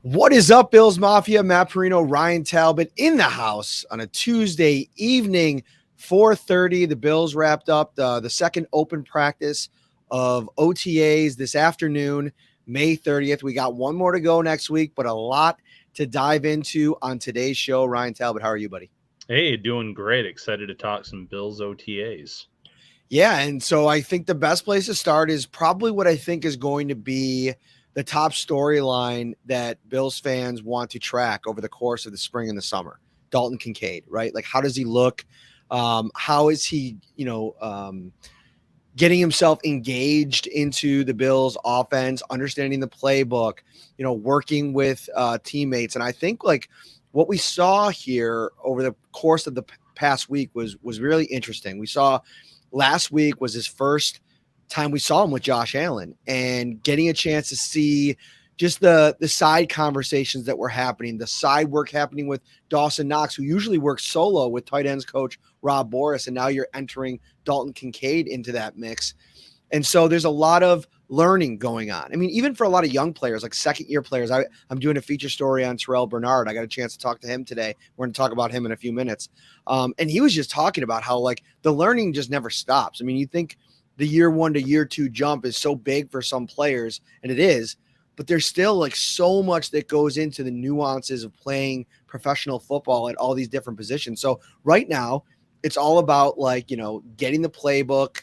What is up, Bills Mafia? Matt Parrino, Ryan Talbot in the house on a Tuesday evening, 4:30. The Bills wrapped up the second open practice of OTAs this afternoon, May 30th. We got one more to go next week, but a lot to dive into on today's show. Ryan Talbot, how are you, buddy? Hey, doing great. Excited to talk some Bills OTAs. Yeah, and so I think the best place to start is probably what I think is going to be the top storyline that Bills fans want to track over the course of the spring and the summer. Dalton Kincaid, right? Like, how does he look? How is he, getting himself engaged into the Bills offense, understanding the playbook, working with teammates. And I think like what we saw here over the course of the past week was really interesting. We saw last week was his first time we saw him with Josh Allen and getting a chance to see just the side conversations that were happening, the side work happening with Dawson Knox, who usually works solo with tight ends coach Rob Boris. And now you're entering Dalton Kincaid into that mix. And so there's a lot of learning going on. I mean, even for a lot of young players, like second-year players, I'm doing a feature story on Terrell Bernard. I got a chance to talk to him today. We're going to talk about him in a few minutes. And he was just talking about how, like, the learning just never stops. I mean, you think the year one to year two jump is so big for some players, and it is, but there's still, like, so much that goes into the nuances of playing professional football at all these different positions. So right now, it's all about, like, getting the playbook,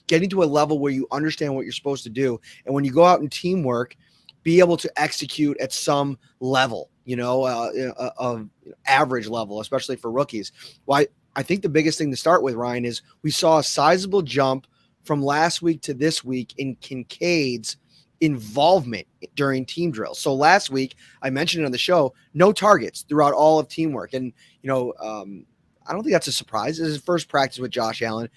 getting to a level where you understand what you're supposed to do. And when you go out in teamwork, be able to execute at some level, of average level, especially for rookies. Why I think the biggest thing to start with, Ryan, is we saw a sizable jump from last week to this week in Kincaid's involvement during team drills. So last week, I mentioned it on the show, no targets throughout all of teamwork. And, I don't think that's a surprise. This is his first practice with Josh Allen.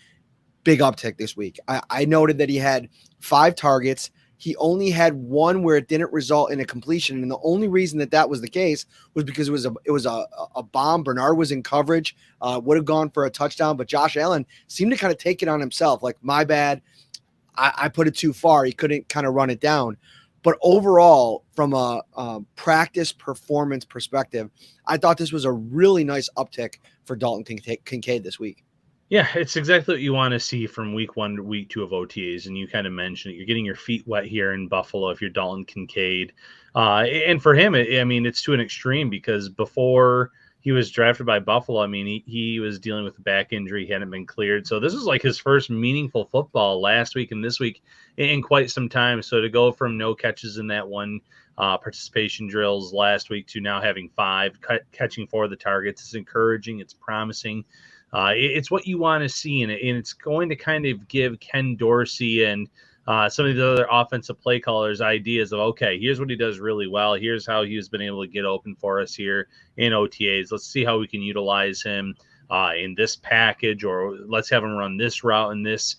Big uptick this week. I noted that he had 5 targets. He only had one where it didn't result in a completion, and the only reason that was the case was because it was a bomb. Bernard was in coverage, would have gone for a touchdown, but Josh Allen seemed to kind of take it on himself. Like, my bad, I put it too far. He couldn't kind of run it down. But overall, from a practice performance perspective, I thought this was a really nice uptick for Dalton Kincaid this week. Yeah, it's exactly what you want to see from week 1 to week 2 of OTAs. And you kind of mentioned it. You're getting your feet wet here in Buffalo if you're Dalton Kincaid. And for him, it's to an extreme because before he was drafted by Buffalo, he was dealing with a back injury. He hadn't been cleared. So this was like his first meaningful football last week and this week in quite some time. So to go from no catches in that one participation drills last week to now having 5, catching 4 of the targets is encouraging. It's promising. It's what you want to see, and it's going to kind of give Ken Dorsey and some of the other offensive play callers ideas of, okay, here's what he does really well. Here's how he's been able to get open for us here in OTAs. Let's see how we can utilize him in this package, or let's have him run this route in this,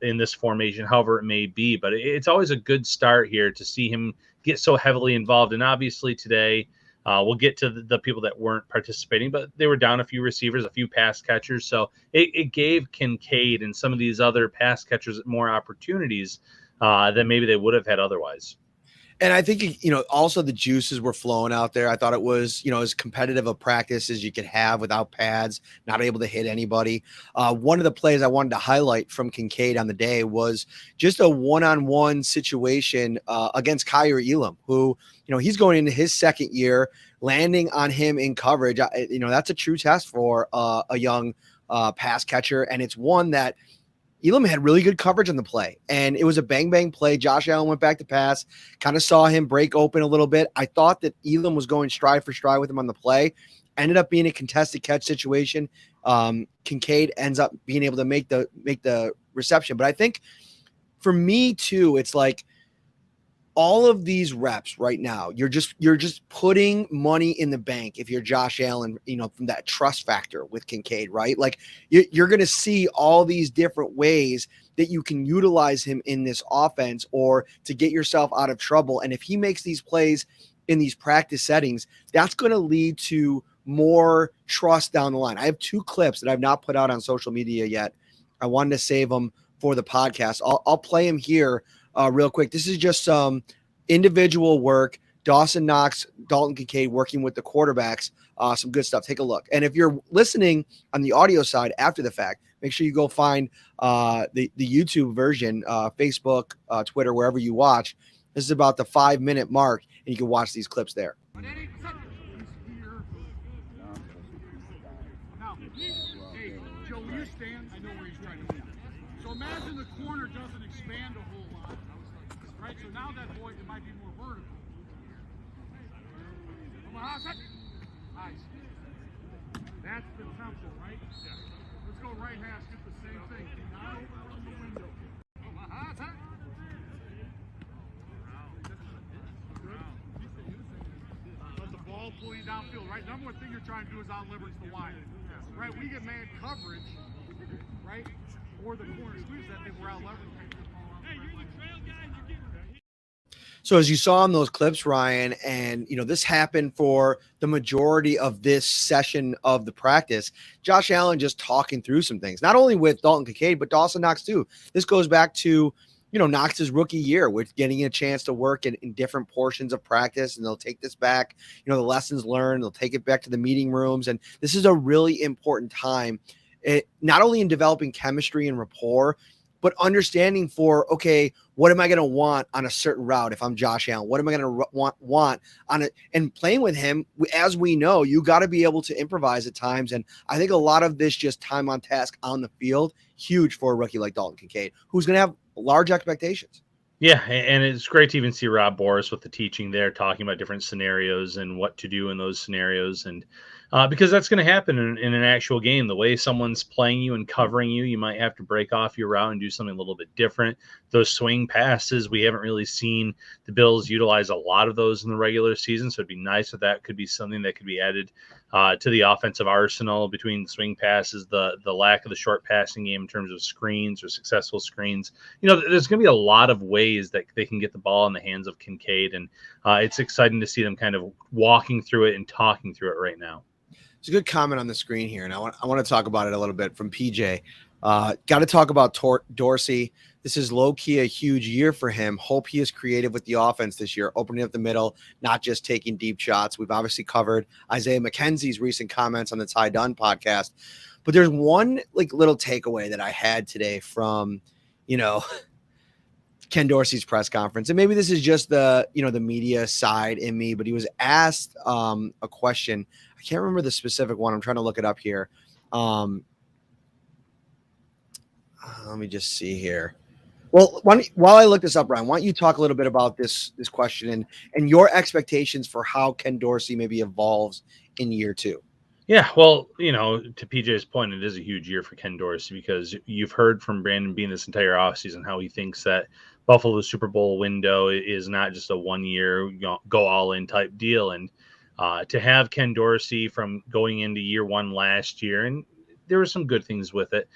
in this formation, however it may be. But it's always a good start here to see him get so heavily involved. And obviously today, we'll get to the people that weren't participating, but they were down a few receivers, a few pass catchers. So it gave Kincaid and some of these other pass catchers more opportunities than maybe they would have had otherwise. And I think, also the juices were flowing out there. I thought it was, as competitive a practice as you could have without pads, not able to hit anybody. One of the plays I wanted to highlight from Kincaid on the day was just a one-on-one situation against Kyer Elam, who, he's going into his second year, landing on him in coverage. That's a true test for a young pass catcher. And it's one that Elam had really good coverage on the play, and it was a bang-bang play. Josh Allen went back to pass, kind of saw him break open a little bit. I thought that Elam was going stride for stride with him on the play. Ended up being a contested catch situation. Kincaid ends up being able to make the reception. But I think for me too, it's like all of these reps right now, you're just putting money in the bank if you're Josh Allen, from that trust factor with Kincaid, right? Like you're going to see all these different ways that you can utilize him in this offense or to get yourself out of trouble. And if he makes these plays in these practice settings, that's going to lead to more trust down the line. I have 2 clips that I've not put out on social media yet. I wanted to save them for the podcast. I'll play them here real quick. This is just some individual work Dawson Knox, Dalton Kincaid working with the quarterbacks. Some good stuff. Take a look. And if you're listening on the audio side after the fact, make sure you go find the YouTube version, Facebook, Twitter, wherever you watch. This is about the 5-minute mark, and you can watch these clips there. Now, hey, Joe, will you stand? I know where he's trying to be. So imagine the corner doesn't expand a whole lot, right? So now that void, it might be more vertical. Nice. That's the temple, right? Yeah. Let's go right hash, get the same thing. Now from the window. Let the ball pull you downfield, right? Number one thing you're trying to do is out-leverage the line. Right? We get man coverage, right? Or the corner squeeze that thing, we're out-leveraging. Hey, you're the trail guy and you're getting So as you saw in those clips, Ryan, and this happened for the majority of this session of the practice, Josh Allen just talking through some things, not only with Dalton Kincaid, but Dawson Knox too. This goes back to, Knox's rookie year with getting a chance to work in different portions of practice, and they'll take this back, the lessons learned, they'll take it back to the meeting rooms. And this is a really important time, not only in developing chemistry and rapport, but understanding for, okay, what am I going to want on a certain route if I'm Josh Allen? What am I going to want on it? And playing with him, as we know, you got to be able to improvise at times. And I think a lot of this just time on task on the field, huge for a rookie like Dalton Kincaid, who's going to have large expectations. Yeah, and it's great to even see Rob Boris with the teaching there, talking about different scenarios and what to do in those scenarios. And because that's going to happen in an actual game. The way someone's playing you and covering you, you might have to break off your route and do something a little bit different. Those swing passes, we haven't really seen the Bills utilize a lot of those in the regular season. So it'd be nice if that could be something that could be added to the offensive arsenal between swing passes, the lack of the short passing game in terms of screens or successful screens. There's going to be a lot of ways that they can get the ball in the hands of Kincaid. And it's exciting to see them kind of walking through it and talking through it right now. It's a good comment on the screen here, and I want to talk about it a little bit from PJ. Got to talk about Dorsey. This is low-key a huge year for him. Hope he is creative with the offense this year, opening up the middle, not just taking deep shots. We've obviously covered Isaiah McKenzie's recent comments on the Ty Dunn podcast. But there's one little takeaway that I had today from, Ken Dorsey's press conference. And maybe this is just the media side in me, but he was asked a question. I can't remember the specific one. I'm trying to look it up here. Let me just see here. Well, while I look this up, Ryan, why don't you talk a little bit about this question and your expectations for how Ken Dorsey maybe evolves in year two? Yeah, well, to PJ's point, it is a huge year for Ken Dorsey because you've heard from Brandon Beane this entire offseason how he thinks that Buffalo's Super Bowl window is not just a 1 year go all in type deal. And to have Ken Dorsey from going into year one last year, and there were some good things with it,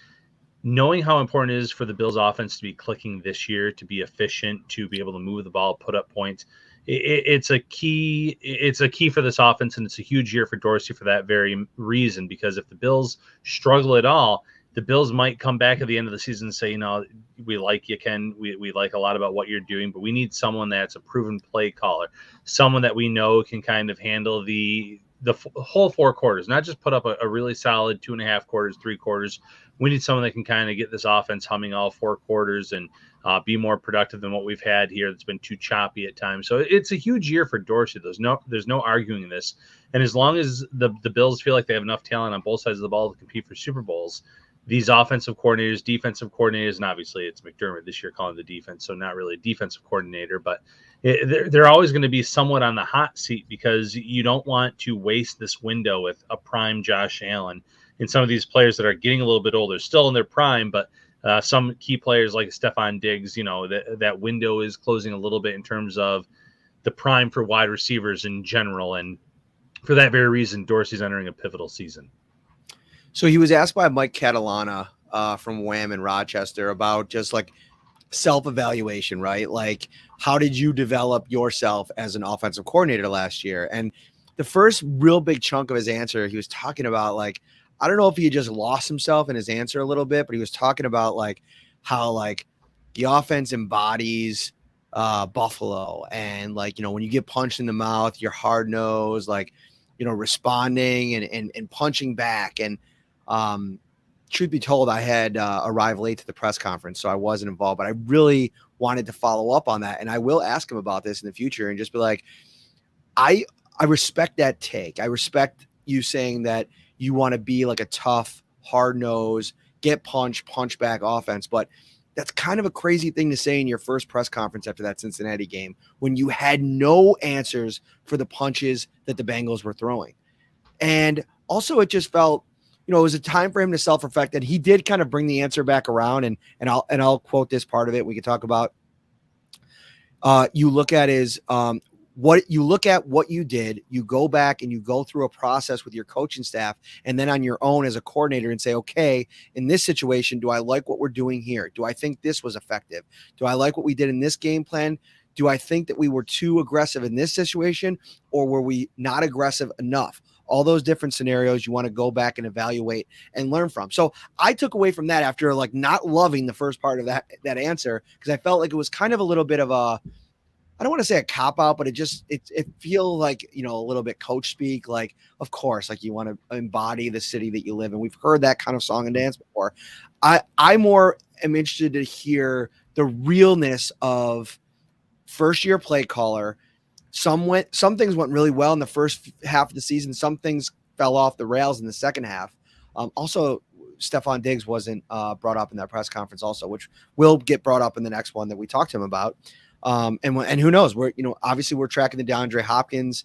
knowing how important it is for the Bills offense to be clicking this year, to be efficient, to be able to move the ball, put up points. It's a key. It's a key for this offense, and it's a huge year for Dorsey for that very reason. Because if the Bills struggle at all, the Bills might come back at the end of the season and say, we like you, Ken. We like a lot about what you're doing, but we need someone that's a proven play caller, someone that we know can kind of handle the whole 4 quarters, not just put up a really solid 2.5 quarters, 3 quarters. We need someone that can kind of get this offense humming all 4 quarters and be more productive than what we've had here. That's been too choppy at times. So it's a huge year for Dorsey. There's no arguing this. And as long as the Bills feel like they have enough talent on both sides of the ball to compete for Super Bowls, these offensive coordinators, defensive coordinators, and obviously it's McDermott this year calling the defense, so not really a defensive coordinator, but they're always going to be somewhat on the hot seat because you don't want to waste this window with a prime Josh Allen and some of these players that are getting a little bit older, still in their prime, but some key players like Stephon Diggs, that window is closing a little bit in terms of the prime for wide receivers in general. And for that very reason, Dorsey's entering a pivotal season. So he was asked by Mike Catalana from Wham in Rochester about just self-evaluation, right? How did you develop yourself as an offensive coordinator last year? And the first real big chunk of his answer, he was talking about I don't know if he just lost himself in his answer a little bit, but he was talking about how the offense embodies Buffalo, and like, when you get punched in the mouth, you're hard nosed, like, responding and punching back. And truth be told, I had arrived late to the press conference, so I wasn't involved, but I really wanted to follow up on that. And I will ask him about this in the future and just be like, I respect that take. I respect you saying that you want to be like a tough, hard nose, get punch back offense. But that's kind of a crazy thing to say in your first press conference after that Cincinnati game, when you had no answers for the punches that the Bengals were throwing. And also it just felt, it was a time for him to self-reflect, and he did kind of bring the answer back around. And I'll quote this part of it. We can talk about, you look at what you did, you go back and you go through a process with your coaching staff and then on your own as a coordinator and say, okay, in this situation, do I like what we're doing here? Do I think this was effective? Do I like what we did in this game plan? Do I think that we were too aggressive in this situation, or were we not aggressive enough? All those different scenarios you want to go back and evaluate and learn from. So I took away from that, after like not loving the first part of that answer, because I felt like it was kind of a little bit of a, I don't want to say a cop out, but it feels like, a little bit coach speak. Like, of course, like you want to embody the city that you live in. We've heard that kind of song and dance before. I more am interested to hear the realness of first year play caller. Some things went really well in the first half of the season. Some things fell off the rails in the second half. Also, Stephon Diggs wasn't brought up in that press conference also, which will get brought up in the next one that we talked to him about. And who knows, obviously we're tracking the DeAndre Hopkins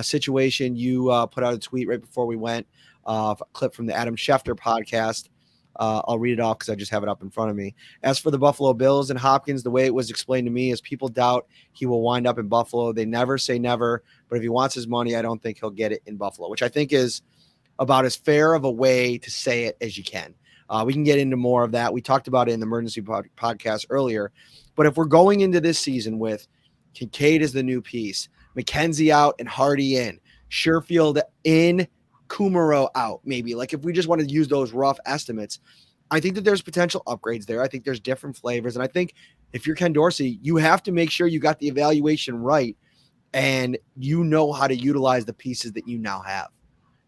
situation. You put out a tweet right before we went, a clip from the Adam Schefter podcast. I'll read it off because I just have it up in front of me. As for the Buffalo Bills and Hopkins, the way it was explained to me is people doubt he will wind up in Buffalo. They never say never, but if he wants his money, I don't think he'll get it in Buffalo, which I think is about as fair of a way to say it as you can. We can get into more of that. We talked about it in the emergency podcast earlier. But if we're going into this season with Kincaid as the new piece, McKenzie out and Hardy in, Sherfield in, Kumaro out, maybe, like if we just want to use those rough estimates, I think that there's potential upgrades there. I think there's different flavors. And I think if you're Ken Dorsey, you have to make sure you got the evaluation right and you know how to utilize the pieces that you now have.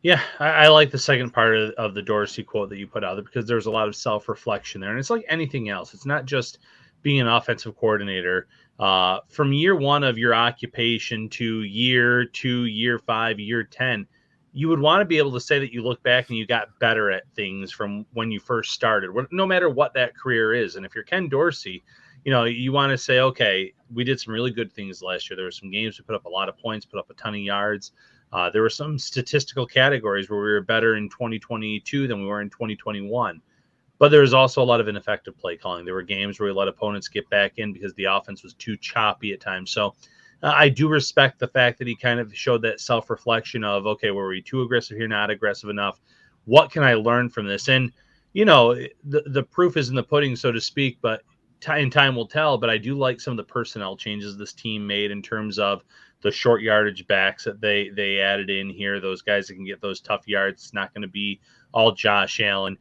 Yeah, I like the second part of the Dorsey quote that you put out there, because there's a lot of self-reflection there. And it's like anything else. It's not just being an offensive coordinator. From year one of your occupation to year 2, year 5, year 10, you would want to be able to say that you look back and you got better at things from when you first started, no matter what that career is. And if you're Ken Dorsey, you want to say, okay, we did some really good things last year. There were some games we put up a lot of points, put up a ton of yards. There were some statistical categories where we were better in 2022 than we were in 2021. But there was also a lot of ineffective play calling. There were games where we let opponents get back in because the offense was too choppy at times. So I do respect the fact that he kind of showed that self-reflection of, okay, were we too aggressive here, not aggressive enough? What can I learn from this? And, the proof is in the pudding, so to speak, but time will tell. But I do like some of the personnel changes this team made in terms of the short yardage backs that they added in here. Those guys that can get those tough yards. It's not going to be all Josh Allen.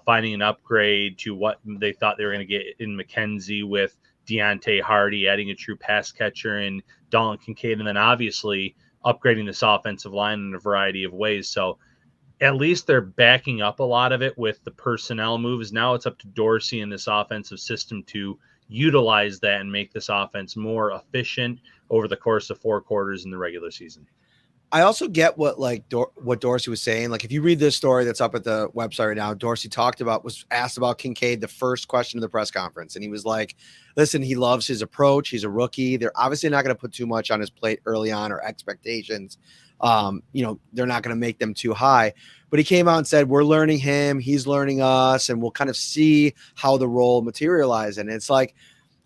Finding an upgrade to what they thought they were going to get in McKenzie with Deontay Hardy, adding a true pass catcher in Dalton Kincaid, and then obviously upgrading this offensive line in a variety of ways. So at least they're backing up a lot of it with the personnel moves. Now it's up to Dorsey and this offensive system to utilize that and make this offense more efficient over the course of 4 quarters in the regular season. I also get what Dorsey was saying. Like if you read this story that's up at the website right now, Dorsey was asked about Kincaid the first question of the press conference. And he was like, listen, he loves his approach. He's a rookie. They're obviously not going to put too much on his plate early on, or expectations. They're not going to make them too high. But he came out and said, we're learning him. He's learning us. And we'll kind of see how the role materializes. And it's like,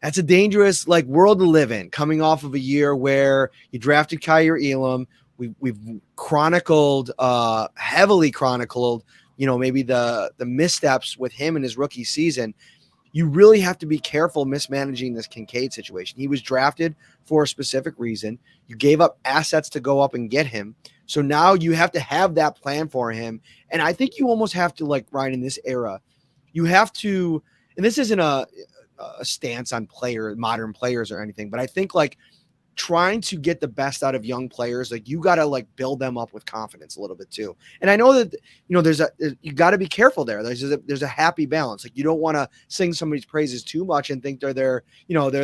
that's a dangerous world to live in, coming off of a year where you drafted Kyer Elam. We've chronicled, heavily chronicled, maybe the missteps with him in his rookie season. You really have to be careful mismanaging this Kincaid situation. He was drafted for a specific reason. You gave up assets to go up and get him. So now you have to have that plan for him. And I think you almost have to, Ryan, in this era, you have to, and this isn't a stance on modern players or anything, but I think like trying to get the best out of young players, like you got to like build them up with confidence a little bit too. And I know that, you got to be careful there. There's a happy balance. Like you don't want to sing somebody's praises too much and think they're they're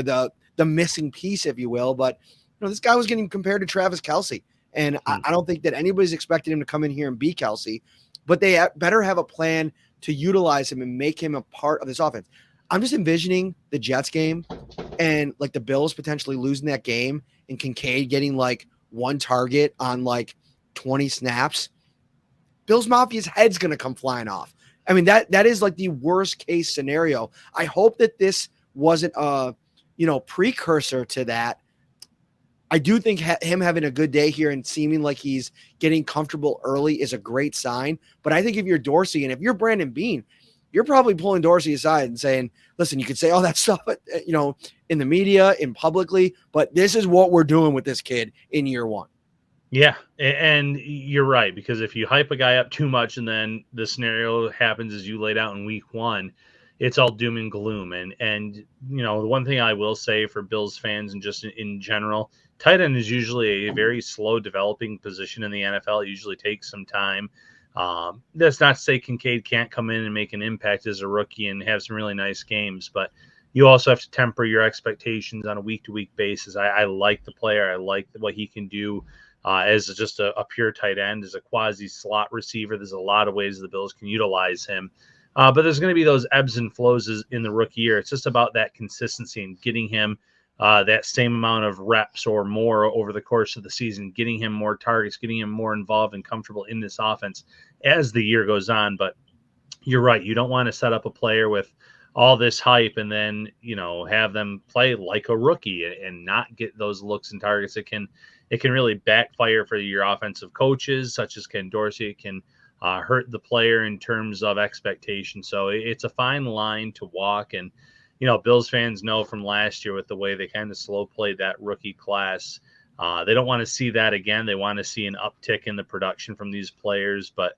the missing piece, if you will. But this guy was getting compared to Travis Kelce. And I don't think that anybody's expecting him to come in here and be Kelce, but they better have a plan to utilize him and make him a part of this offense. I'm just envisioning the Jets game and like the Bills potentially losing that game and Kincaid getting like one target on like 20 snaps. Bills Mafia's head's going to come flying off. I mean, that is like the worst case scenario. I hope that this wasn't a, precursor to that. I do think him having a good day here and seeming like he's getting comfortable early is a great sign. But I think if you're Dorsey and if you're Brandon Beane, you're probably pulling Dorsey aside and saying, listen, you could say all that stuff, in the media, in publicly, but this is what we're doing with this kid in year one. Yeah. And you're right, because if you hype a guy up too much and then the scenario happens as you laid out in week one, it's all doom and gloom. And the one thing I will say for Bills fans and just in general, tight end is usually a very slow developing position in the NFL. It usually takes some time. That's not to say Kincaid can't come in and make an impact as a rookie and have some really nice games, but you also have to temper your expectations on a week-to-week basis. I like the player. I like what he can do as just a pure tight end, as a quasi slot receiver. There's a lot of ways the Bills can utilize him, but there's going to be those ebbs and flows in the rookie year. It's just about that consistency and getting him that same amount of reps or more over the course of the season, getting him more targets, getting him more involved and comfortable in this offense as the year goes on. But you're right. You don't want to set up a player with all this hype and then, have them play like a rookie and not get those looks and targets. It can really backfire for your offensive coaches, such as Ken Dorsey. It can hurt the player in terms of expectation. So it's a fine line to walk. And, Bills fans know from last year with the way they kind of slow played that rookie class. They don't want to see that again. They want to see an uptick in the production from these players. But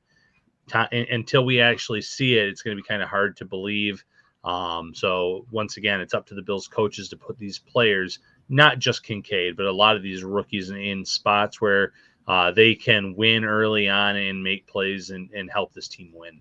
until we actually see it, it's going to be kind of hard to believe. So once again, it's up to the Bills coaches to put these players, not just Kincaid, but a lot of these rookies in spots where they can win early on and make plays and help this team win.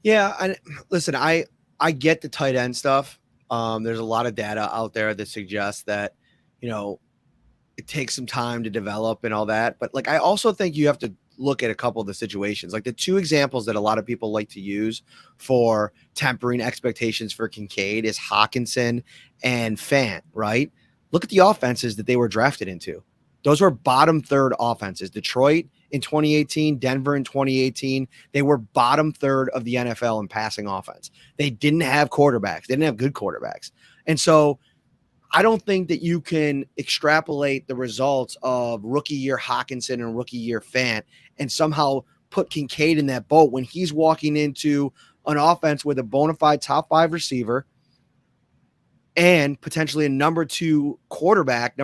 Yeah. And listen, I get the tight end stuff. There's a lot of data out there that suggests that, it takes some time to develop and all that. But like, I also think you have to look at a couple of the situations. Like the two examples that a lot of people like to use for tempering expectations for Kincaid is Hawkinson and Fant, right? Look at the offenses that they were drafted into. Those were bottom third offenses. Detroit in 2018, Denver in 2018, they were bottom third of the NFL in passing offense. They didn't have quarterbacks. They didn't have good quarterbacks. And so I don't think that you can extrapolate the results of rookie year Hawkinson and rookie year Fant and somehow put Kincaid in that boat when he's walking into an offense with a bona fide top 5 receiver and potentially a number 3 quarterback,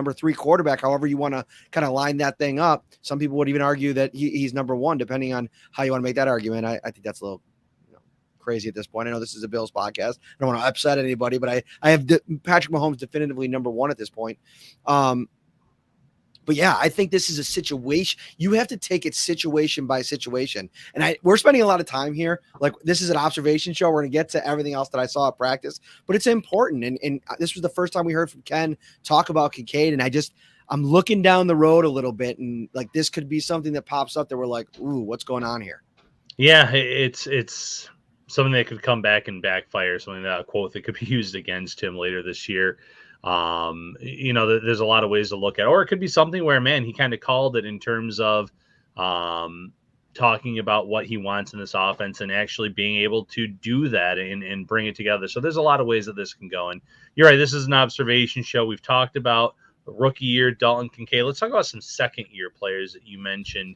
however you want to kind of line that thing up. Some people would even argue that he's number 1, depending on how you want to make that argument. I think that's a little crazy at this point. I know this is a Bills podcast. I don't want to upset anybody, but I have Patrick Mahomes definitively number 1 at this point. But yeah, I think this is a situation. You have to take it situation by situation. And we're spending a lot of time here. Like this is an observation show. We're going to get to everything else that I saw at practice, but it's important. And this was the first time we heard from Ken talk about Kincaid. And I'm looking down the road a little bit, and like this could be something that pops up that we're like, ooh, what's going on here? Yeah, it's something that could come back and backfire, something that a quote that could be used against him later this year. There's a lot of ways to look at it. Or it could be something where, man, he kind of called it in terms of talking about what he wants in this offense and actually being able to do that and bring it together. So there's a lot of ways that this can go. And you're right, this is an observation show. We've talked about rookie year, Dalton Kincaid. Let's talk about some second-year players that you mentioned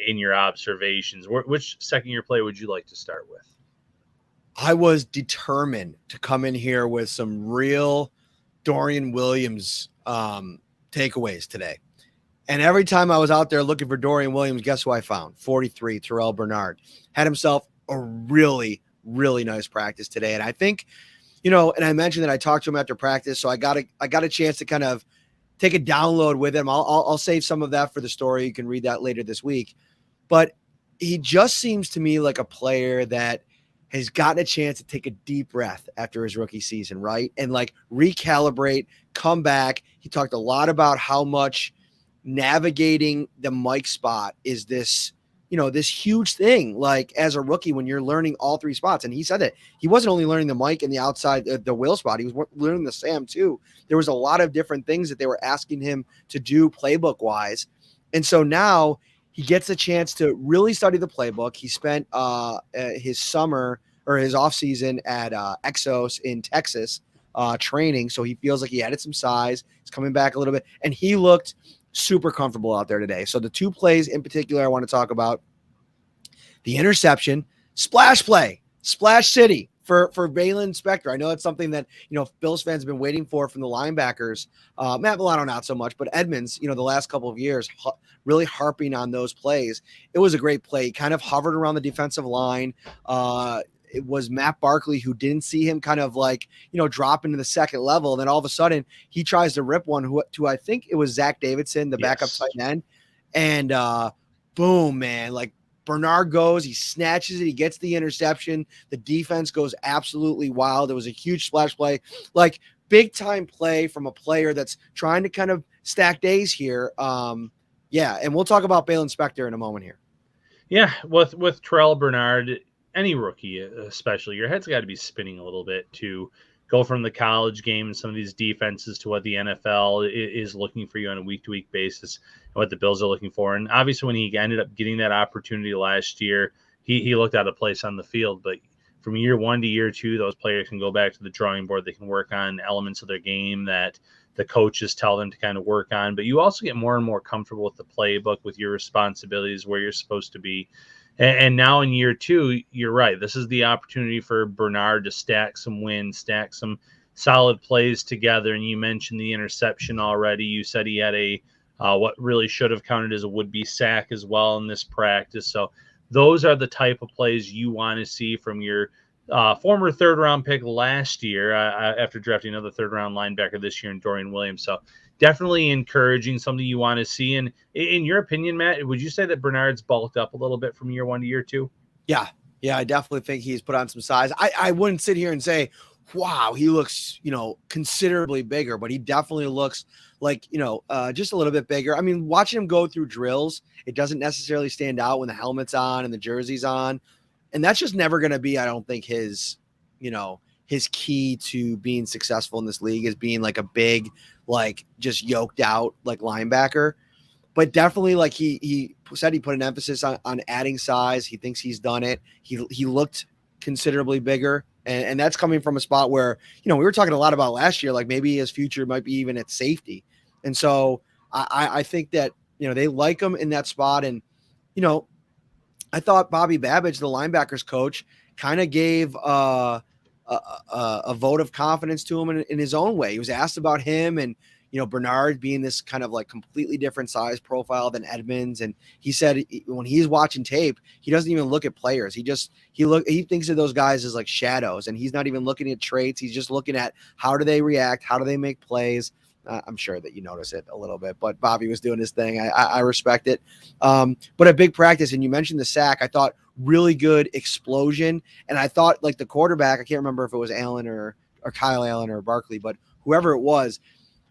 in your observations. Which second-year player would you like to start with? I was determined to come in here with some real Dorian Williams takeaways today. And every time I was out there looking for Dorian Williams, guess who I found? 43, Terrell Bernard. Had himself a really, really nice practice today. And I think, And I mentioned that I talked to him after practice, so I got a chance to kind of take a download with him. I'll save some of that for the story. You can read that later this week. But he just seems to me like a player that has gotten a chance to take a deep breath after his rookie season, right? And like recalibrate, come back. He talked a lot about how much navigating the mic spot is this huge thing, like as a rookie when you're learning all three spots. And he said that he wasn't only learning the mic and the outside, the will spot, he was learning the Sam too. There was a lot of different things that they were asking him to do playbook wise. And so now he gets a chance to really study the playbook. He spent his summer or his off season at Exos in Texas training. So he feels like he added some size. He's coming back a little bit, and he looked super comfortable out there today. So the two plays in particular I want to talk about: the interception, splash play, splash city for Baylon Spector. I know it's something that, Bills fans have been waiting for from the linebackers. Matt Milano, not so much, but Edmonds, the last couple of years, really harping on those plays. It was a great play. He kind of hovered around the defensive line. It was Matt Barkley who didn't see him kind of like, drop into the second level. And then all of a sudden he tries to rip one to I think it was Zach Davidson, the backup tight end. And boom, man, like Bernard goes, he snatches it, he gets the interception. The defense goes absolutely wild. It was a huge splash play, like big time play from a player that's trying to kind of stack days here. Yeah. And we'll talk about Baylon Spector in a moment here. Yeah. With Terrell Bernard, any rookie, especially, your head's got to be spinning a little bit to go from the college game and some of these defenses to what the NFL is looking for you on a week-to-week basis and what the Bills are looking for. And obviously when he ended up getting that opportunity last year, he looked out of place on the field. But from year one to year two, those players can go back to the drawing board. They can work on elements of their game that the coaches tell them to kind of work on. But you also get more and more comfortable with the playbook, with your responsibilities, where you're supposed to be. And now in year two, you're right. This is the opportunity for Bernard to stack some wins, stack some solid plays together. And you mentioned the interception already. You said he had a what really should have counted as a would-be sack as well in this practice. So those are the type of plays you want to see from your former third-round pick last year after drafting another third-round linebacker this year in Dorian Williams. So definitely encouraging, something you want to see. And in your opinion, Matt, would you say that Bernard's bulked up a little bit from year one to year two? Yeah, I definitely think he's put on some size. I wouldn't sit here and say, wow, he looks, considerably bigger, but he definitely looks like, just a little bit bigger. I mean, watching him go through drills, it doesn't necessarily stand out when the helmet's on and the jersey's on. And that's just never going to be, I don't think, his key to being successful in this league is being like a big, like just yoked out like linebacker. But definitely, like he said, he put an emphasis on adding size. He thinks he's done it. He looked considerably bigger. And that's coming from a spot where, we were talking a lot about last year, like maybe his future might be even at safety. And so I think that, they like him in that spot. And, I thought Bobby Babbage, the linebackers coach, kind of gave a vote of confidence to him in his own way. He was asked about him and, Bernard being this kind of like completely different size profile than Edmonds. And he said when he's watching tape, he doesn't even look at players. He thinks of those guys as like shadows, and he's not even looking at traits. He's just looking at how do they react? How do they make plays? I'm sure that you notice it a little bit, but Bobby was doing his thing. I respect it. But a big practice, and you mentioned the sack, I thought really good explosion. And I thought like the quarterback, I can't remember if it was Allen or Kyle Allen or Barkley, but whoever it was,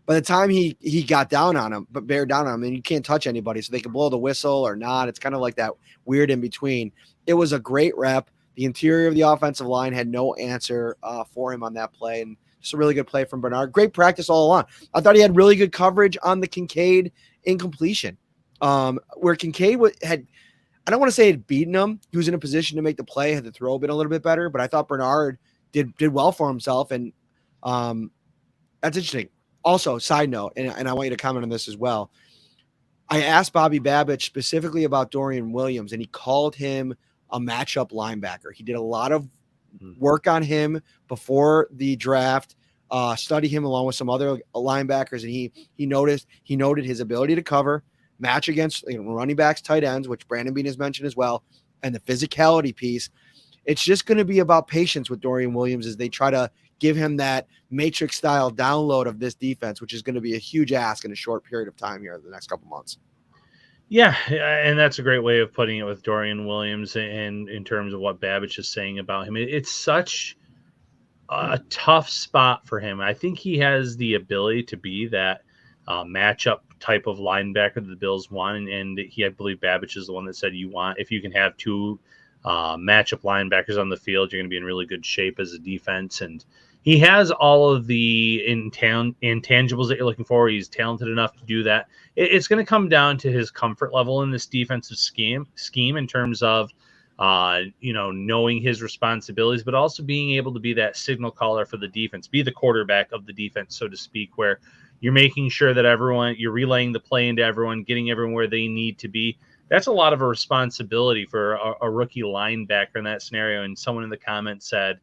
by the time he got down on him, but bear down on him, and you can't touch anybody, so they can blow the whistle or not. It's kind of like that weird in between. It was a great rep. The interior of the offensive line had no answer for him on that play, and just a really good play from Bernard. Great practice all along. I thought he had really good coverage on the Kincaid incompletion, where Kincaid had, I don't want to say had beaten him. He was in a position to make the play, had the throw been a little bit better, but I thought Bernard did well for himself, and that's interesting. Also, side note, and I want you to comment on this as well. I asked Bobby Babbage specifically about Dorian Williams, and he called him a matchup linebacker. He did a lot of work on him before the draft, study him along with some other linebackers, and he noted his ability to cover, match against running backs, tight ends, which Brandon Beane has mentioned as well, and the physicality piece. It's just going to be about patience with Dorian Williams as they try to give him that matrix style download of this defense, which is going to be a huge ask in a short period of time here in the next couple months. Yeah, and that's a great way of putting it with Dorian Williams, and in terms of what Babich is saying about him. It's such a tough spot for him. I think he has the ability to be that matchup type of linebacker that the Bills want, and I believe Babich is the one that said if you can have two matchup linebackers on the field, you're going to be in really good shape as a defense. And he has all of the intangibles that you're looking for. He's talented enough to do that. It's going to come down to his comfort level in this defensive scheme in terms of knowing his responsibilities, but also being able to be that signal caller for the defense, be the quarterback of the defense, so to speak, where you're making sure that you're relaying the play into everyone, getting everyone where they need to be. That's a lot of a responsibility for a rookie linebacker in that scenario. And someone in the comments said,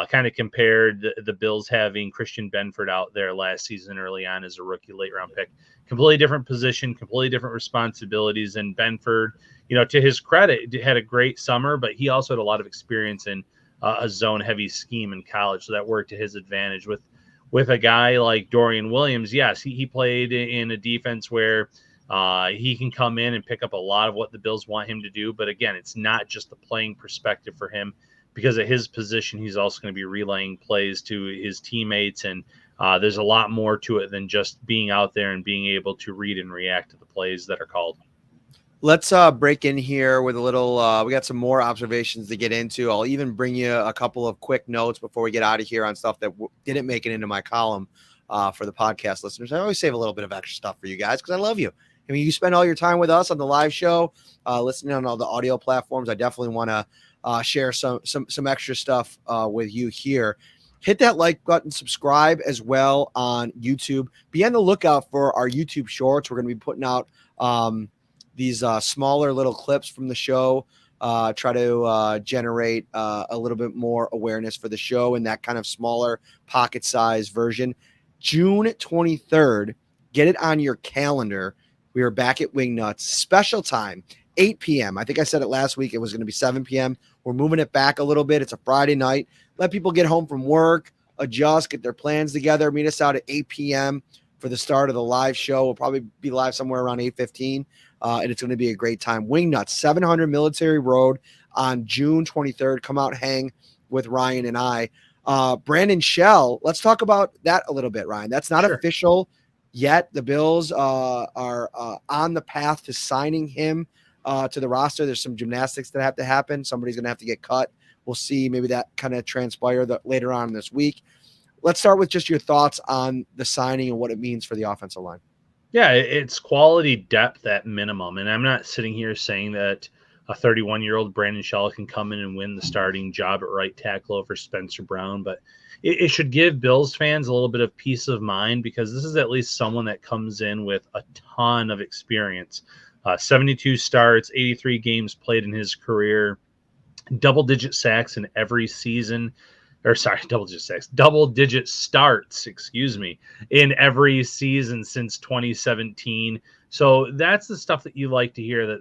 kind of compared the Bills having Christian Benford out there last season early on as a rookie late round pick. Completely different position, completely different responsibilities. And Benford, to his credit, had a great summer, but he also had a lot of experience in a zone-heavy scheme in college, so that worked to his advantage. With a guy like Dorian Williams, yes, he played in a defense where he can come in and pick up a lot of what the Bills want him to do. But again, it's not just the playing perspective for him, because at his position, he's also going to be relaying plays to his teammates. And there's a lot more to it than just being out there and being able to read and react to the plays that are called. Let's break in here with a little, we got some more observations to get into. I'll even bring you a couple of quick notes before we get out of here on stuff that didn't make it into my column for the podcast listeners. I always save a little bit of extra stuff for you guys because I love you. I mean, you spend all your time with us on the live show, listening on all the audio platforms. I definitely want to share some extra stuff with you here. Hit that like button, subscribe as well on YouTube. Be on the lookout for our YouTube shorts. We're going to be putting out these smaller little clips from the show, try to generate a little bit more awareness for the show in that kind of smaller pocket size version. June 23rd, get it on your calendar. We are back at Wingnuts, special time, 8 p.m. I think I said it last week. It was going to be 7 p.m. We're moving it back a little bit. It's a Friday night. Let people get home from work, adjust, get their plans together. Meet us out at 8 p.m. for the start of the live show. We'll probably be live somewhere around 8:15. And it's going to be a great time. Wingnuts, 700 Military Road on June 23rd. Come out, hang with Ryan and I. Brandon Shell, let's talk about that a little bit, Ryan. That's not official yet. The Bills are on the path to signing him to the roster. There's some gymnastics that have to happen. Somebody's going to have to get cut. We'll see. Maybe that kind of transpire later on this week. Let's start with just your thoughts on the signing and what it means for the offensive line. Yeah, it's quality depth at minimum. And I'm not sitting here saying that a 31-year-old Brandon Shell can come in and win the starting job at right tackle over Spencer Brown, but it should give Bills fans a little bit of peace of mind, because this is at least someone that comes in with a ton of experience. 72 starts, 83 games played in his career, double-digit sacks in every season. Double-digit starts, in every season since 2017. So that's the stuff that you like to hear, that,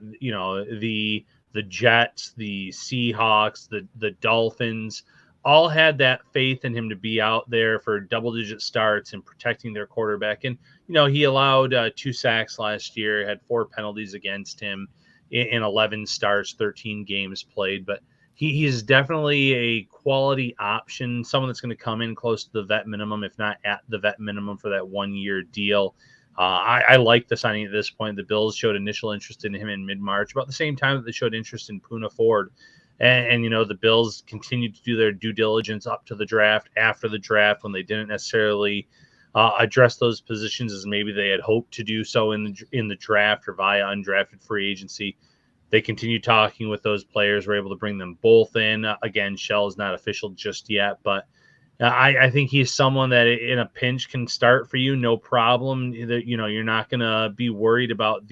the Jets, the Seahawks, the Dolphins all had that faith in him to be out there for double-digit starts and protecting their quarterback. And, he allowed 2 sacks last year, had 4 penalties against him in 11 starts, 13 games played. But he is definitely a quality option, someone that's going to come in close to the vet minimum, if not at the vet minimum, for that 1-year deal. I like the signing at this point. The Bills showed initial interest in him in mid-March, about the same time that they showed interest in Poona Ford. And the Bills continued to do their due diligence up to the draft, after the draft, when they didn't necessarily address those positions as maybe they had hoped to do so in the draft or via undrafted free agency. They continued talking with those players, were able to bring them both in. Again, Shell is not official just yet, but I think he's someone that in a pinch can start for you, no problem. You're not going to be worried about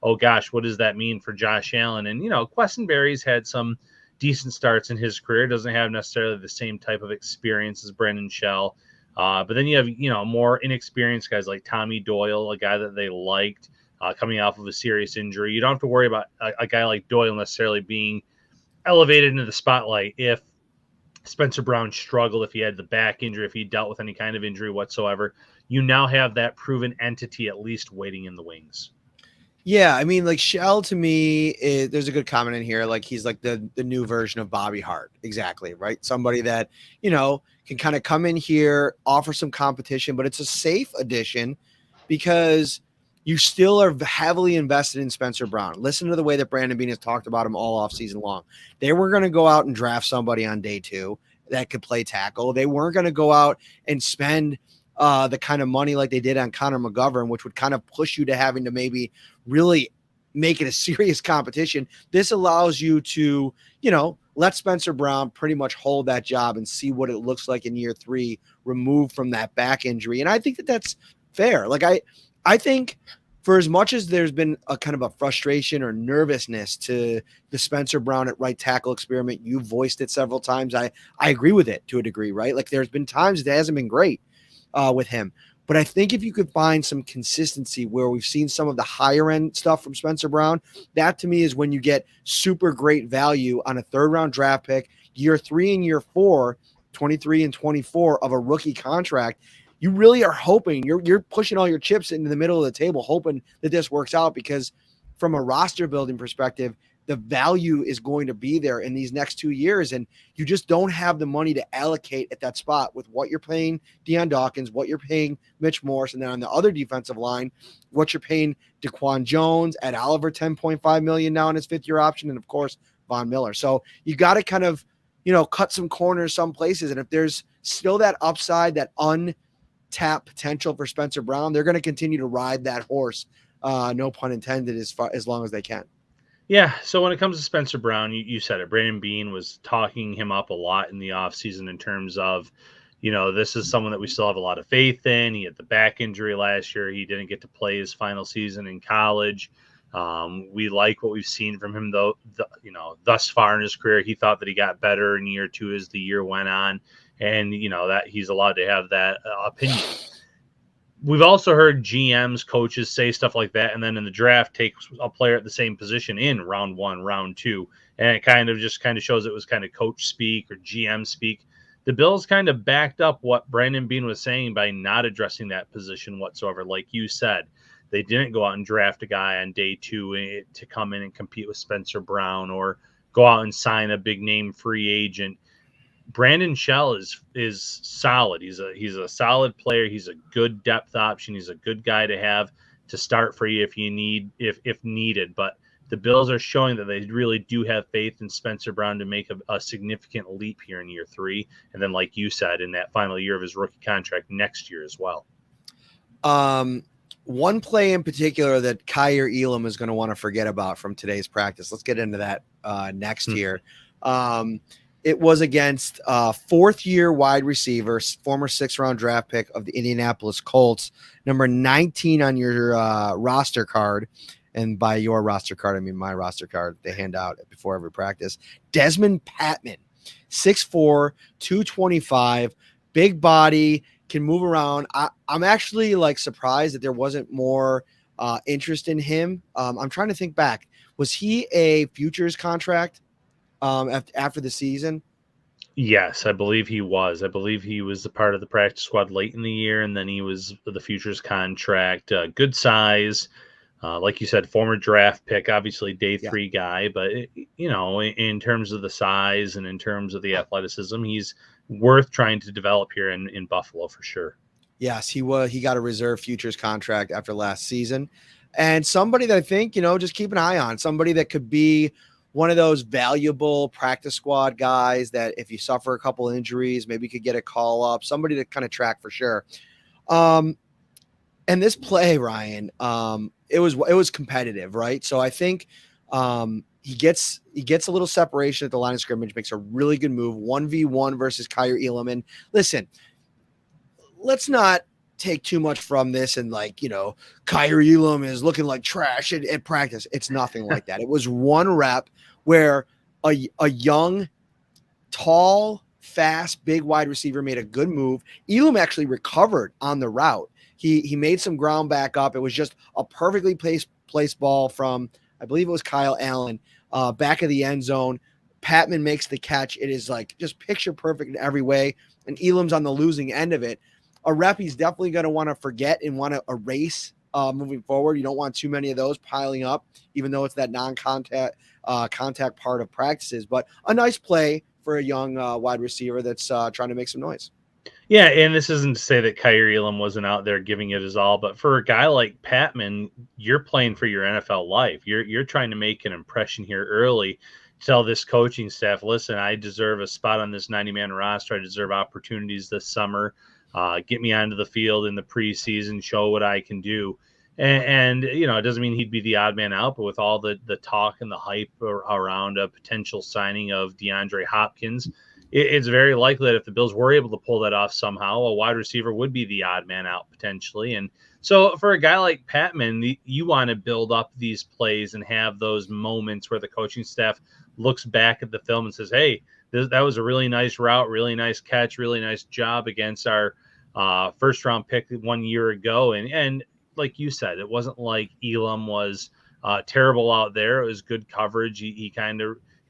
oh gosh, what does that mean for Josh Allen? And, Questenberry's had some decent starts in his career, doesn't have necessarily the same type of experience as Brandon Shell. But then you have, more inexperienced guys like Tommy Doyle, a guy that they liked. Coming off of a serious injury. You don't have to worry about a guy like Doyle necessarily being elevated into the spotlight if Spencer Brown struggled, if he had the back injury, if he dealt with any kind of injury whatsoever, you now have that proven entity at least waiting in the wings. Yeah, I mean, like Shell to me, there's a good comment in here. Like he's like the new version of Bobby Hart, exactly, right? Somebody that can kind of come in here, offer some competition, but it's a safe addition because you still are heavily invested in Spencer Brown. Listen to the way that Brandon Beane has talked about him all off season long. They were going to go out and draft somebody on day 2 that could play tackle. They weren't going to go out and spend the kind of money like they did on Connor McGovern, which would kind of push you to having to maybe really make it a serious competition. This allows you to, let Spencer Brown pretty much hold that job and see what it looks like in year 3, removed from that back injury. And I think that that's fair. Like I think for as much as there's been a kind of a frustration or nervousness to the Spencer Brown at right tackle experiment, you voiced it several times. I agree with it to a degree, right? Like there's been times it hasn't been great with him. But I think if you could find some consistency where we've seen some of the higher end stuff from Spencer Brown, that to me is when you get super great value on a 3rd round draft pick, year 3 and year 4, 23 and 24 of a rookie contract. You really are hoping you're pushing all your chips into the middle of the table, hoping that this works out, because from a roster building perspective, the value is going to be there in these next 2 years. And you just don't have the money to allocate at that spot with what you're paying Deion Dawkins, what you're paying Mitch Morse. And then on the other defensive line, what you're paying DeQuan Jones, at Oliver, $10.5 million now in his 5th year option. And of course, Von Miller. So you got to kind of, cut some corners some places. And if there's still that upside, that untapped potential for Spencer Brown, they're going to continue to ride that horse. No pun intended, as long as they can. Yeah, so when it comes to Spencer Brown, you said it. Brandon Beane was talking him up a lot in the offseason in terms of, this is someone that we still have a lot of faith in. He had the back injury last year. He didn't get to play his final season in college. We like what we've seen from him, though, thus far in his career. He thought that he got better in year 2 as the year went on, and, that he's allowed to have that opinion. We've also heard GMs, coaches say stuff like that, and then in the draft take a player at the same position in round 1, round 2, and it kind of shows it was kind of coach speak or GM speak. The Bills kind of backed up what Brandon Beane was saying by not addressing that position whatsoever. Like you said, they didn't go out and draft a guy on day 2 to come in and compete with Spencer Brown, or go out and sign a big name free agent. Brandon Shell is solid. He's a solid player. He's a good depth option. He's a good guy to have to start for you if needed. But the Bills are showing that they really do have faith in Spencer Brown to make a significant leap here in year 3, and then, like you said, in that final year of his rookie contract next year as well. One play in particular that Kyer Elam is going to want to forget about from today's practice. Let's get into that next year. It was against 4th-year wide receiver, former 6th-round draft pick of the Indianapolis Colts, number 19 on your roster card. And by your roster card, I mean my roster card they hand out before every practice. Desmond Patman, 6'4", 225, big body, can move around. I'm actually surprised that there wasn't more interest in him. I'm trying to think back. Was he a futures contract after the season? Yes, I believe he was. I believe he was a part of the practice squad late in the year, and then he was the futures contract. Good size. Like you said, former draft pick, obviously day 3 guy, but in terms of the size and in terms of the athleticism, he's worth trying to develop here in Buffalo for sure. Yes, he was. He got a reserve futures contract after last season, and somebody that I think, just keep an eye on, somebody that could be one of those valuable practice squad guys that if you suffer a couple injuries, maybe could get a call up, somebody to kind of track for sure. And this play, Ryan, it was competitive, right? So I think he gets a little separation at the line of scrimmage, makes a really good move, 1v1 versus Kyer Elam. And listen, let's not take too much from this and Kyer Elam is looking like trash at practice. It's nothing like that. It was one rep where a young, tall, fast, big wide receiver made a good move. Elam actually recovered on the route. He made some ground back up. It was just a perfectly placed ball from, I believe it was Kyle Allen, back of the end zone. Patman makes the catch. It is like just picture perfect in every way. And Elam's on the losing end of it. A rep he's definitely going to want to forget and want to erase moving forward. You don't want too many of those piling up, even though it's that non-contact contact part of practices. But a nice play for a young wide receiver that's trying to make some noise. Yeah, and this isn't to say that Kyrie Elam wasn't out there giving it his all, but for a guy like Patman, you're playing for your NFL life. You're trying to make an impression here early. Tell this coaching staff, listen, I deserve a spot on this 90-man roster. I deserve opportunities this summer. Get me onto the field in the preseason, show what I can do. And you know, it doesn't mean he'd be the odd man out, but with all the talk and the hype around a potential signing of DeAndre Hopkins, it's very likely that if the Bills were able to pull that off somehow, a wide receiver would be the odd man out potentially. And so for a guy like Patman, you want to build up these plays and have those moments where the coaching staff looks back at the film and says, hey, that was a really nice route, really nice catch, really nice job against our first round pick 1 year ago. And like you said, it wasn't like Elam was terrible out there. It was good coverage. He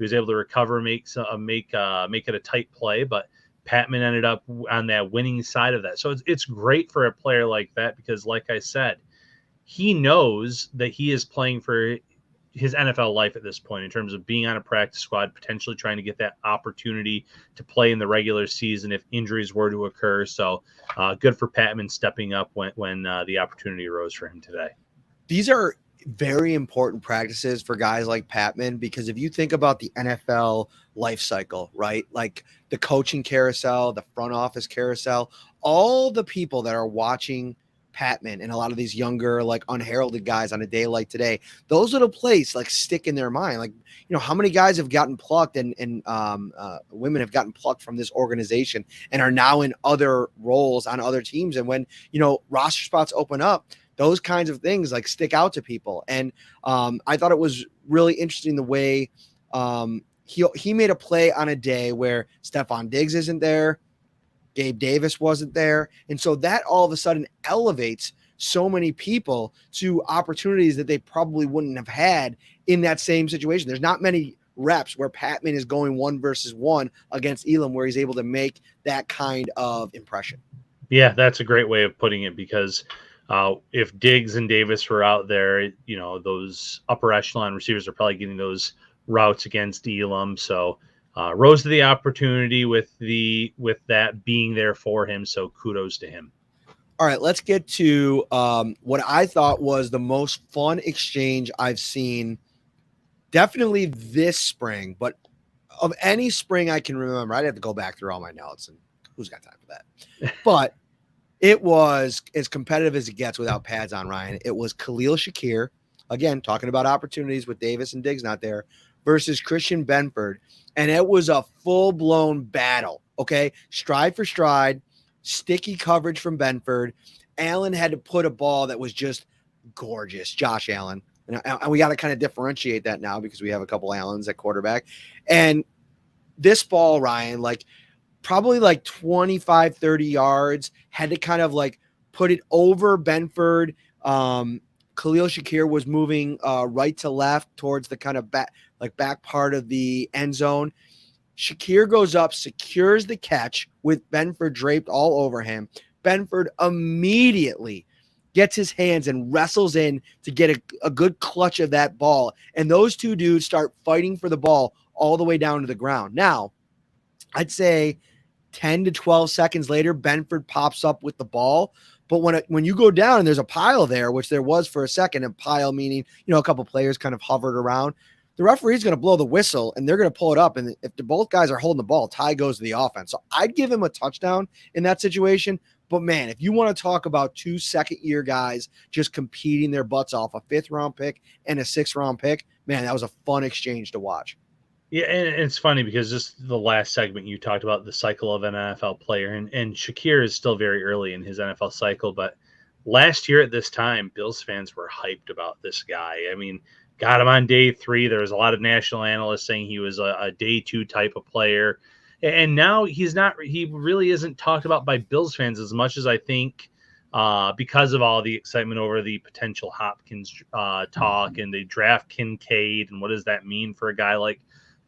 was able to recover, make it a tight play, but Patman ended up on that winning side of that. So it's great for a player like that because, like I said, he knows that he is playing for his NFL life at this point in terms of being on a practice squad, potentially trying to get that opportunity to play in the regular season if injuries were to occur. So good for Patman stepping up when the opportunity arose for him today. These are very important practices for guys like Patman, because if you think about the NFL life cycle, right? Like the coaching carousel, the front office carousel, all the people that are watching Patman and a lot of these younger, like unheralded guys on a day like today, those little plays like stick in their mind. Like, you know, how many guys have gotten plucked and women have gotten plucked from this organization and are now in other roles on other teams. And when, you know, roster spots open up, those kinds of things like stick out to people. And I thought it was really interesting the way he made a play on a day where Stephon Diggs isn't there, Gabe Davis wasn't there. And so that all of a sudden elevates so many people to opportunities that they probably wouldn't have had in that same situation. There's not many reps where Patman is going 1-versus-1 against Elam where he's able to make that kind of impression. Yeah, that's a great way of putting it, because if Diggs and Davis were out there, you know, those upper echelon receivers are probably getting those routes against Elam. So rose to the opportunity with that being there for him. So kudos to him. All right, let's get to what I thought was the most fun exchange I've seen definitely this spring, but of any spring I can remember. I'd have to go back through all my notes, and who's got time for that? But it was as competitive as it gets without pads on, Ryan. It was Khalil Shakir, again, talking about opportunities with Davis and Diggs not there, versus Christian Benford. And it was a full-blown battle, okay? Stride for stride, sticky coverage from Benford. Allen had to put a ball that was just gorgeous, Josh Allen. And we got to kind of differentiate that now because we have a couple Allens at quarterback. And this ball, Ryan, like probably like 25, 30 yards, had to kind of like put it over Benford. Khalil Shakir was moving right to left towards the kind of back part of the end zone. Shakir goes up, secures the catch with Benford draped all over him. Benford immediately gets his hands and wrestles in to get a good clutch of that ball. And those two dudes start fighting for the ball all the way down to the ground. Now, I'd say 10 to 12 seconds later, Benford pops up with the ball. But when you go down and there's a pile there, which there was for a second, a pile meaning, you know, a couple players kind of hovered around, the referee's going to blow the whistle and they're going to pull it up. And if both guys are holding the ball, tie goes to the offense. So I'd give him a touchdown in that situation. But man, if you want to talk about 2 second-year guys just competing their butts off, a 5th-round pick and a 6th-round pick, man, that was a fun exchange to watch. Yeah, and it's funny because just the last segment you talked about the cycle of an NFL player, and Shakir is still very early in his NFL cycle, but last year at this time, Bills fans were hyped about this guy. I mean, got him on day 3. There was a lot of national analysts saying he was a day 2 type of player. And now he really isn't talked about by Bills fans as much as I think because of all the excitement over the potential Hopkins talk and they draft Kincaid. And what does that mean for a guy like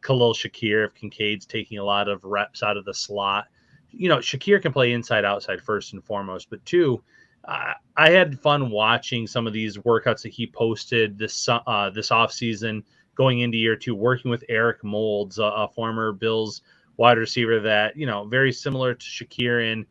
Khalil Shakir, if Kincaid's taking a lot of reps out of the slot. Shakir can play inside, outside first and foremost, but two, I had fun watching some of these workouts that he posted this offseason going into year two, working with Eric Moulds, a former Bills wide receiver that, very similar to Shakir and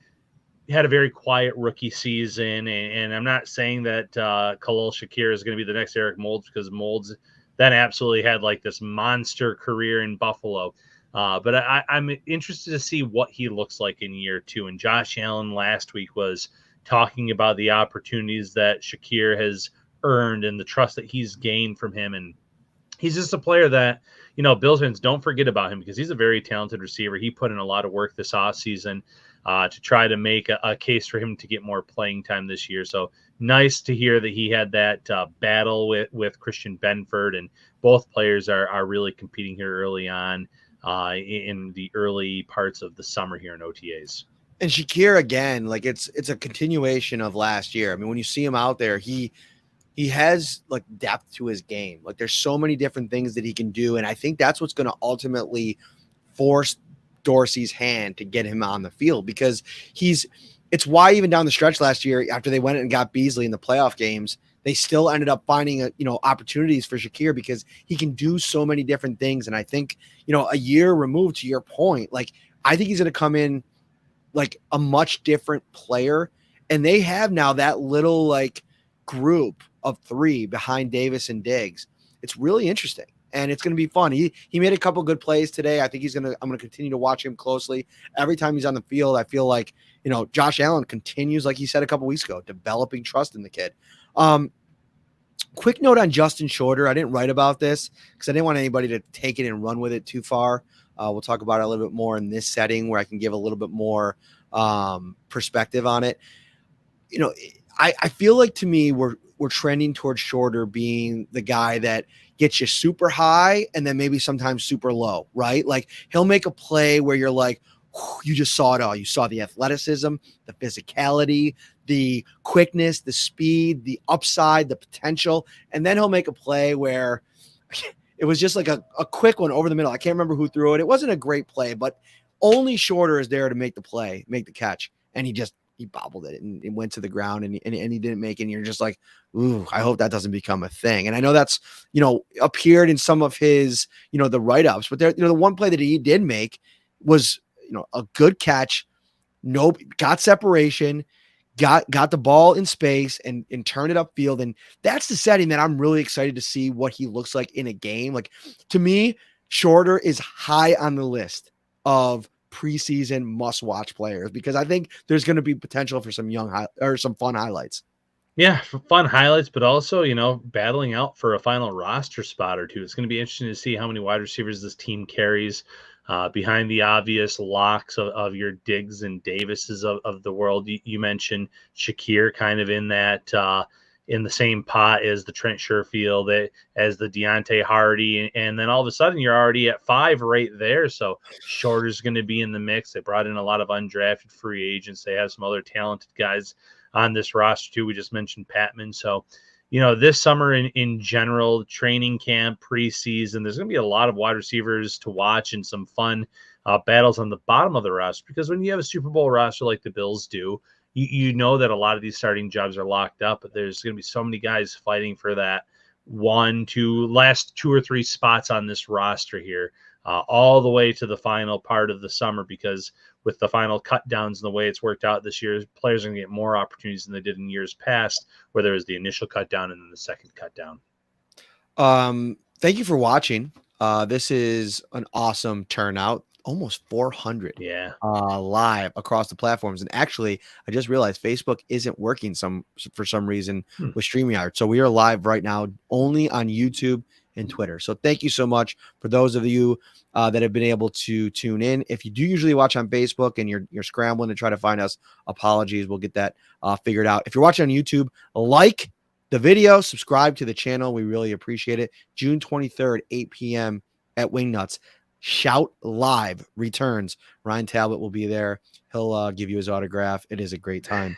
had a very quiet rookie season. And I'm not saying that Khalil Shakir is going to be the next Eric Moulds, because Moulds then absolutely had like this monster career in Buffalo. But I'm interested to see what he looks like in year two. And Josh Allen last week was talking about the opportunities that Shakir has earned and the trust that he's gained from him. And he's just a player that, Bills fans don't forget about him, because he's a very talented receiver. He put in a lot of work this offseason to try to make a case for him to get more playing time this year. So nice to hear that he had that battle with Christian Benford, and both players are really competing here early on in the early parts of the summer here in OTAs. And Shakir, again, like it's a continuation of last year. I mean, when you see him out there, he has like depth to his game. Like there's so many different things that he can do. And I think that's what's going to ultimately force Dorsey's hand to get him on the field, because it's why even down the stretch last year, after they went and got Beasley in the playoff games, they still ended up finding opportunities for Shakir, because he can do so many different things. And I think, a year removed, to your point, like I think he's going to come in like a much different player. And they have now that little like group of three behind Davis and Diggs. It's really interesting, and it's going to be fun. He made a couple good plays today. I think I'm going to continue to watch him closely. Every time he's on the field, I feel like, Josh Allen continues, like he said a couple weeks ago, developing trust in the kid. Quick note on Justin Shorter. I didn't write about this because I didn't want anybody to take it and run with it too far. We'll talk about it a little bit more in this setting where I can give a little bit more perspective on it. I feel like, to me, we're trending towards Shorter being the guy that gets you super high and then maybe sometimes super low, right? Like he'll make a play where you're like, you just saw it all. You saw the athleticism, the physicality, the quickness, the speed, the upside, the potential. And then he'll make a play where it was just like a quick one over the middle. I can't remember who threw it. It wasn't a great play, but only Shorter is there to make the play, make the catch. And he bobbled it and it went to the ground, and he didn't make it. And you're just like, ooh, I hope that doesn't become a thing. And I know that's, appeared in some of his, the write-ups, but the one play that he did make was, a good catch. Got separation, got the ball in space and turned it upfield. And that's the setting that I'm really excited to see what he looks like in a game. Like, to me, Shorter is high on the list of preseason must-watch players, because I think there's going to be potential for some some fun highlights. Yeah, fun highlights, but also, battling out for a final roster spot or two. It's going to be interesting to see how many wide receivers this team carries behind the obvious locks of your Diggs and Davises of the world. You mentioned Shakir kind of in that in the same pot as the Trent Sherfield, as the Deontay Hardy, and then all of a sudden you're already at 5 right there. So Shorter's going to be in the mix. They brought in a lot of undrafted free agents. They have some other talented guys on this roster too. We just mentioned Patman. So, this summer in general, training camp, preseason, there's going to be a lot of wide receivers to watch and some fun battles on the bottom of the roster, because when you have a Super Bowl roster like the Bills do, you know that a lot of these starting jobs are locked up, but there's going to be so many guys fighting for that last 2 or 3 spots on this roster here, all the way to the final part of the summer, because with the final cut downs and the way it's worked out this year, players are going to get more opportunities than they did in years past, where there was the initial cut down and then the second cut down. Thank you for watching. This is an awesome turnout. Almost 400 live across the platforms. And actually, I just realized Facebook isn't working for some reason with StreamYard. So we are live right now only on YouTube and Twitter. So thank you so much for those of you that have been able to tune in. If you do usually watch on Facebook and you're scrambling to try to find us, apologies. We'll get that figured out. If you're watching on YouTube, like the video, subscribe to the channel. We really appreciate it. June 23rd, 8 p.m. at Wingnuts. Shout Live returns. Ryan Talbot will be there. He'll give you his autograph. It is a great time.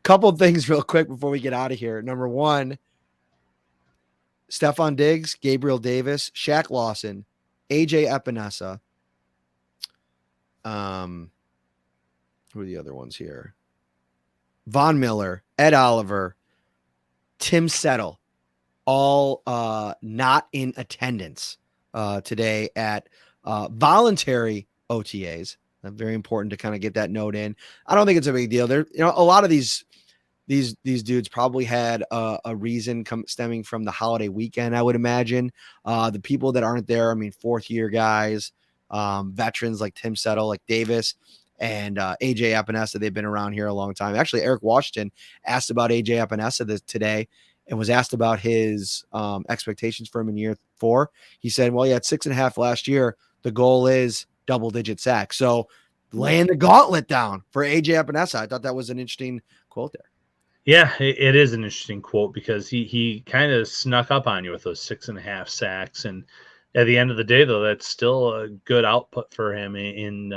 Couple of things real quick before we get out of here. Number one, Stephon Diggs, Gabriel Davis, Shaq Lawson, AJ Epinesa. Who are the other ones here? Von Miller, Ed Oliver, Tim Settle, all not in attendance today at voluntary OTAs. Very important to kind of get that note in. I don't think it's a big deal. There, a lot of these dudes probably had a reason stemming from the holiday weekend, I would imagine. The people that aren't there, I mean, fourth year guys, veterans like Tim Settle, like Davis, and AJ Epinesa. They've been around here a long time. Actually, Eric Washington asked about AJ Epinesa today and was asked about his expectations for him in year 4. He said, well, he had 6.5 last year. The goal is double-digit sacks. So laying the gauntlet down for AJ Epinesa. I thought that was an interesting quote there. Yeah, it is an interesting quote because he kind of snuck up on you with those 6.5 sacks. And at the end of the day, though, that's still a good output for him in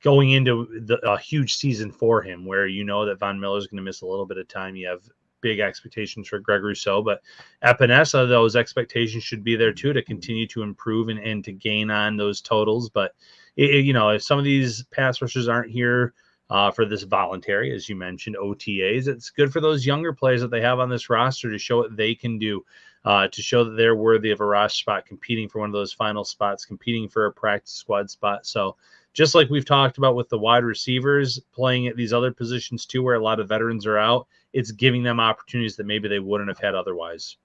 going into a huge season for him, where that Von Miller is going to miss a little bit of time. You have big expectations for Greg Rousseau, but Epinesa, those expectations should be there too, to continue to improve and to gain on those totals. But if some of these pass rushers aren't here for this voluntary, as you mentioned, OTAs, it's good for those younger players that they have on this roster to show what they can do, to show that they're worthy of a roster spot, competing for one of those final spots, competing for a practice squad spot. So just like we've talked about with the wide receivers playing at these other positions too, where a lot of veterans are out, it's giving them opportunities that maybe they wouldn't have had otherwise.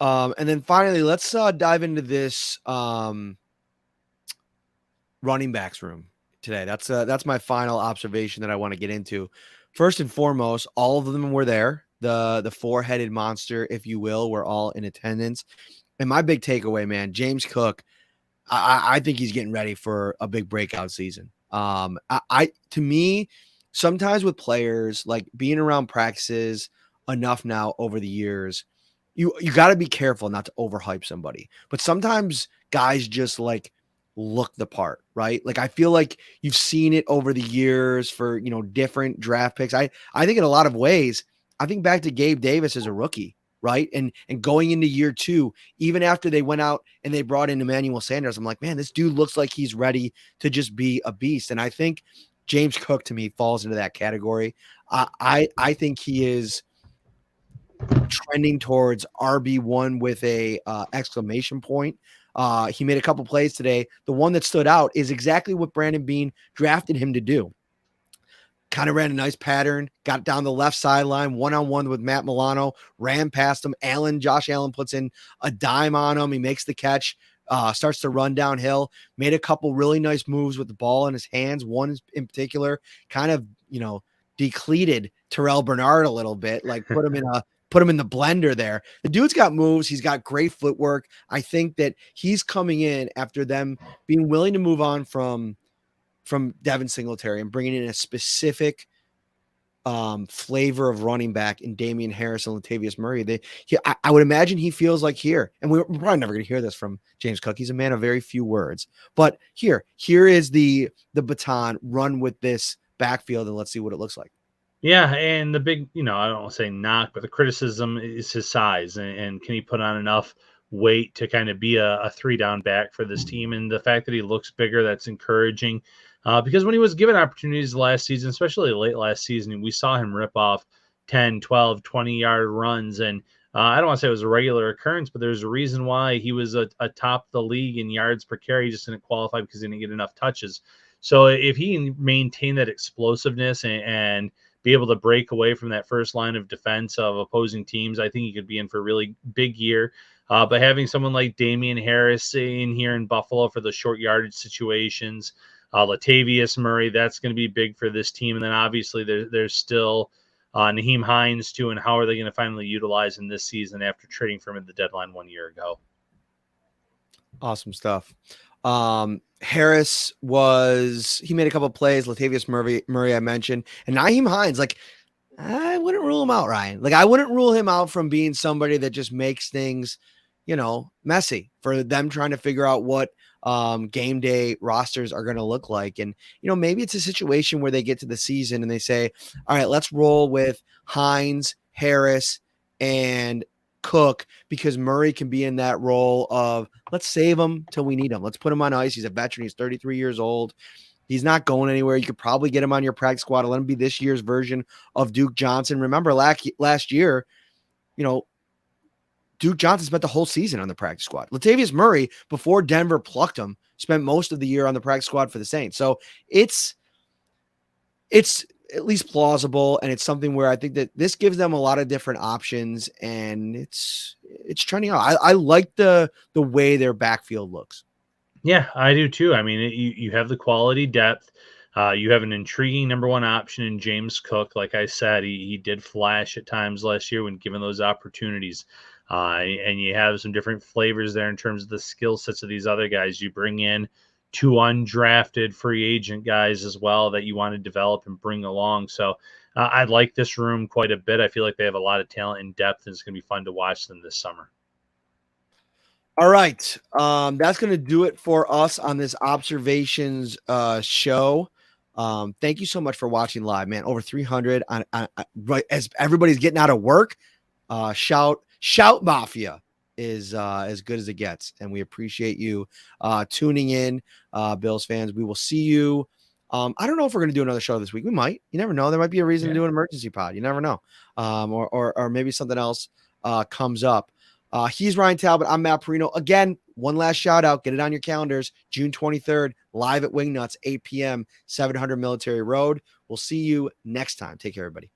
And then finally, let's dive into this running backs room today. That's my final observation that I want to get into. First and foremost, all of them were there. The four-headed monster, if you will, were all in attendance. And my big takeaway, man, James Cook, I think he's getting ready for a big breakout season. To me, sometimes with players, like being around practices enough now over the years, you got to be careful not to overhype somebody. But sometimes guys just like look the part, right? Like I feel like you've seen it over the years for, different draft picks. I think in a lot of ways, I think back to Gabe Davis as a rookie, right? And going into year 2, even after they went out and they brought in Emmanuel Sanders, I'm like, man, this dude looks like he's ready to just be a beast. And I think James Cook to me falls into that category. I think he is trending towards RB1 with a exclamation point. He made a couple plays today. The one that stood out is exactly what Brandon Beane drafted him to do. Kind of ran a nice pattern, got down the left sideline, one-on-one with Matt Milano, ran past him. Josh Allen puts in a dime on him. He makes the catch, starts to run downhill, made a couple really nice moves with the ball in his hands. One in particular kind of, decleated Terrell Bernard a little bit, like put him in the blender there. The dude's got moves. He's got great footwork. I think that he's coming in after them being willing to move on from Devin Singletary and bringing in a specific flavor of running back in Damian Harris and Latavius Murray. I would imagine he feels like here, and we're probably never going to hear this from James Cook. He's a man of very few words, but here is the baton, run with this backfield and let's see what it looks like. Yeah, and the big, I don't want to say knock, but the criticism is his size, and can he put on enough weight to kind of be a 3-down back for this team? And the fact that he looks bigger, that's encouraging. Because when he was given opportunities last season, especially late last season, we saw him rip off 10, 12, 20-yard runs. And I don't want to say it was a regular occurrence, but there's a reason why he was atop the league in yards per carry. He just didn't qualify because he didn't get enough touches. So if he can maintain that explosiveness and be able to break away from that first line of defense of opposing teams, I think he could be in for a really big year. But having someone like Damian Harris in here in Buffalo for the short yardage situations, Latavius Murray, that's going to be big for this team. And then obviously there's still Naheem Hines too, and how are they going to finally utilize him this season after trading for him at the deadline 1 year ago? Awesome stuff. Harris he made a couple of plays. Latavius Murray I mentioned, and Naheem Hines, like I wouldn't rule him out, Ryan. Like I wouldn't rule him out from being somebody that just makes things, messy for them trying to figure out what game day rosters are going to look like. And, maybe it's a situation where they get to the season and they say, all right, let's roll with Hines, Harris, and Cook because Murray can be in that role of let's save him till we need him. Let's put him on ice. He's a veteran. He's 33 years old. He's not going anywhere. You could probably get him on your practice squad. Let him be this year's version of Duke Johnson. Remember last year, Duke Johnson spent the whole season on the practice squad. Latavius Murray, before Denver plucked him, spent most of the year on the practice squad for the Saints. So it's at least plausible, and it's something where I think that this gives them a lot of different options, and it's trending out. I like the way their backfield looks. Yeah, I do too. I mean, you have the quality depth. You have an intriguing number one option in James Cook. Like I said, he did flash at times last year when given those opportunities. And you have some different flavors there in terms of the skill sets of these other guys. You bring in 2 undrafted free agent guys as well that you want to develop and bring along. So I like this room quite a bit. I feel like they have a lot of talent and depth, and it's going to be fun to watch them this summer. All right. That's going to do it for us on this observations show. Thank you so much for watching live, man. Over 300 on right as everybody's getting out of work. Shout Mafia is as good as it gets, and we appreciate you tuning in, Bills fans. We will see you. I don't know if we're going to do another show this week. We might. You never know. There might be a reason to do an emergency pod. You never know. Or maybe something else comes up. He's Ryan Talbot. I'm Matt Parrino. Again, one last shout out. Get it on your calendars. June 23rd, live at Wingnuts, 8 p.m., 700 Military Road. We'll see you next time. Take care, everybody.